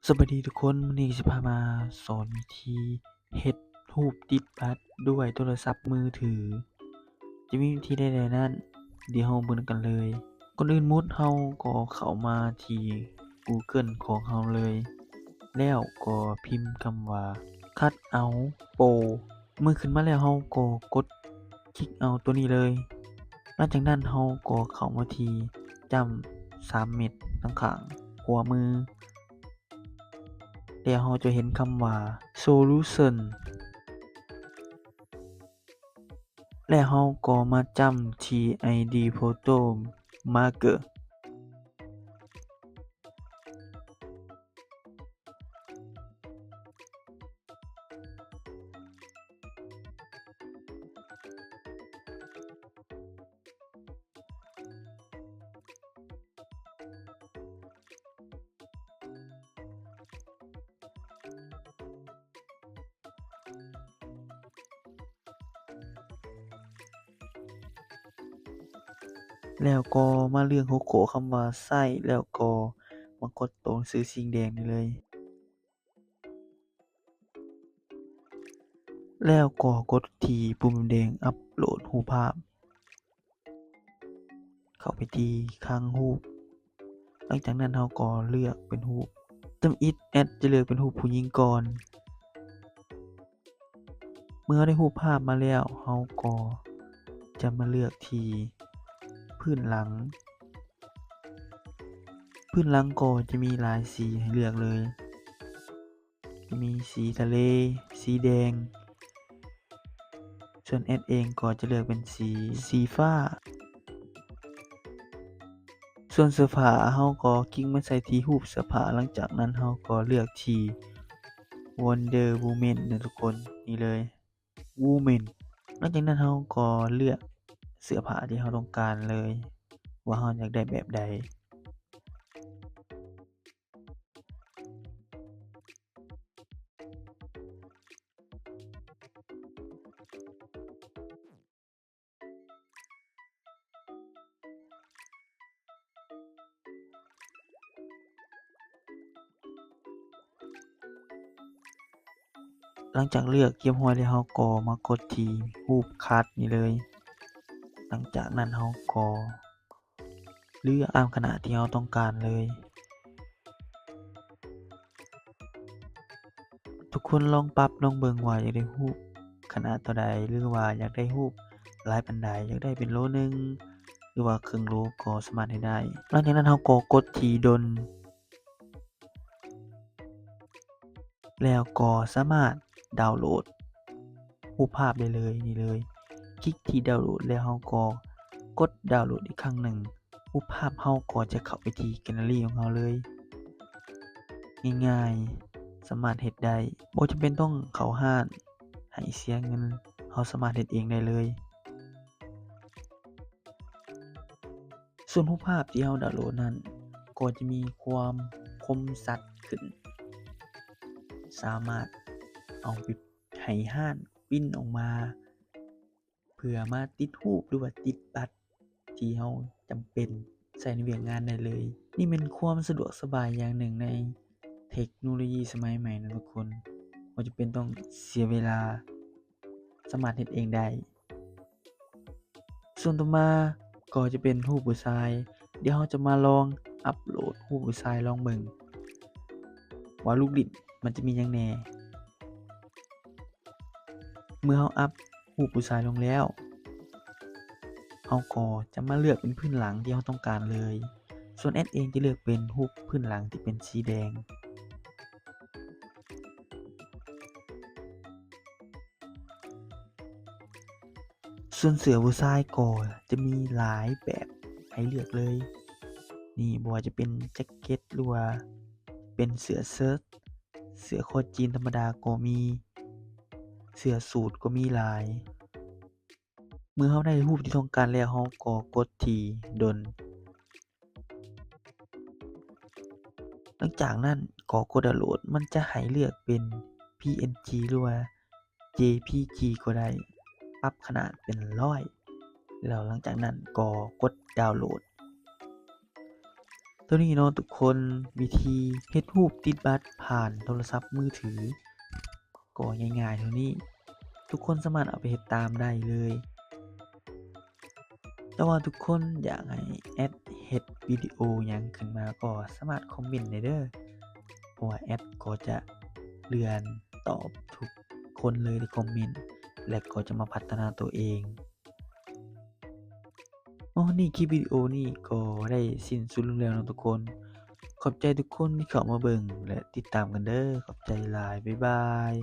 สวัสดีทุกคนวันนี้สิพามาสอนวิธีเฮ็ดรูปติดบัตรด้วยโทรศัพท์มือถือจะมีวิธีใดๆนั้นเดี๋ยวเราเบิ่งกันเลยก่อนอื่นเราก็เข้ามาที่ Google ของเราเลยแล้วก็พิมพ์คำว่า Cutout Pro เมื่อขึ้นมาแล้วเราก็กดคลิกเอาตัวนี้เลยหลังจากนั้นเราก็เข้ามาที่จ้ำ3เม็ดข้างข้างหัวมือแล้วเราจะเห็นคำว่า Solution และเราก็มาจ้ำที่ ID Photo Marker แล้วก็มาเลือกหัวข้อคำว่าไส้แล้วก็มากดตรงหนังสือสีแดงนี่เลย แล้วก็กดที่ปุ่มแดงอัปโหลดรูปภาพ เข้าไปที่ข้างรูป หลังจากนั้นเราก็เลือกเป็นรูปจำอิดแอดจะเลือกเป็นรูปผู้หญิงก่อน เมื่อได้รูปภาพมาแล้วเราก็จะมาเลือกที่พื้นหลัง พื้นหลังก็จะมีหลายสีให้เลือกเลย จะมีสีทะเล สีแดง ส่วนแอดเองก็จะเลือกเป็นสีฟ้า ส่วนเสื้อผ้าเราก็คลิกมาใส่ที่รูปเสื้อผ้าหลังจากนั้นเราก็เลือกที่ Wonder Woman นะทุกคนนี่เลย Woman หลังจากนั้นเราก็เลือกเสื้อผ้าที่เราต้องการเลยว่าเราอยากได้แบบใด หลังจากเลือกเรียบร้อยแล้วเราก็มากดที่รูปคัดนี่เลย หลังจากนั้นเราก็เลือกตามขนาดที่เราต้องการเลย ทุกคนลองปรับลองเบิ่งว่าอยากได้รูปขนาดเท่าใดหรือว่าอยากได้รูปหลายปานใดอยากได้เป็นโลหนึ่งหรือว่าครึ่งโลก็สามารถเฮ็ดได้หลังจากนั้นเราก็กดที่ดลแล้วก็สามารถดาวน์โหลดรูปภาพได้เลยนี่เลยคลิกที่ดาวน์โหลดแล้วเราก็กดดาวน์โหลดอีกครั้งหนึ่งรูปภาพเราก็จะเข้าไปที่แกลเลอรีของเราเลยง่ายๆสามารถเฮ็ดได้บ่จำเป็นต้องเข้าร้านให้เสียเงินเราสามารถเฮ็ดเองได้เลยส่วนรูปภาพที่เราดาวน์โหลดนั้นก็จะมีความคมชัดขึ้นสามารถเอาไปให้ร้านพรินต์ออกมาเพื่อมาติดรูปหรือว่าติดบัตรที่เราจำเป็นใช้ในเวียกงานได้เลยนี่เป็นความสะดวกสบายอย่างหนึ่งในเทคโนโลยีสมัยใหม่นะทุกคนบ่จำเป็นต้องเสียเวลาสามารถเฮ็ดเองได้ส่วนต่อมาก็จะเป็นรูปผู้ชายเดี๋ยวเราจะมาลองอัปโหลดรูปผู้ชายลองเบิ่งว่ารูปลิ้นมันจะมีหยังแหน่เมื่อเราอัปรูปผู้ชายลงแล้วเราก็จะมาเลือกเป็นพื้นหลังที่เราต้องการเลยส่วนแอดเองจะเลือกเป็นรูปพื้นหลังที่เป็นสีแดงส่วนเสื้อผู้ชายก็จะมีหลายแบบให้เลือกเลยนี่บ่ว่าจะเป็นแจ็กเก็ตหรือว่าเป็นเสื้อเชิ้ตเสื้อคอจีนธรรมดาก็มีเสื้อสูทก็มีหลายเมื่อเราได้รูปที่ต้องการแล้วเราก็กดที่ดลหลังจากนั้นก็กดดาวน์โหลดมันจะให้เลือกเป็น PNG หรือว่า JPG ก็ได้ปรับขนาดเป็น100แล้วหลังจากนั้นก็กดดาวน์โหลด ตัวนี้เนาะทุกคนวิธีเฮ็ดรูปติดบัตรผ่านโทรศัพท์มือถือก็ง่ายๆเท่านี้ทุกคนสามารถเอาไปเฮ็ดตามได้เลยแต่ว่าทุกคนอยากให้แอดเฮ็ดวิดีโอหยังขึ้นมาก็สามารถคอมเมนต์ได้เด้อเพราะว่าแอดก็จะเลื่อนตอบทุกคนเลยที่คอมเมนต์และก็จะมาพัฒนาตัวเองนี่คลิปวิดีโอนี้ก็ได้สิ้นสุดลงแล้วเนาะทุกคนขอบใจทุกคนที่เข้ามาเบิ่งและติดตามกันเด้อขอบใจหลายบ๊ายบาย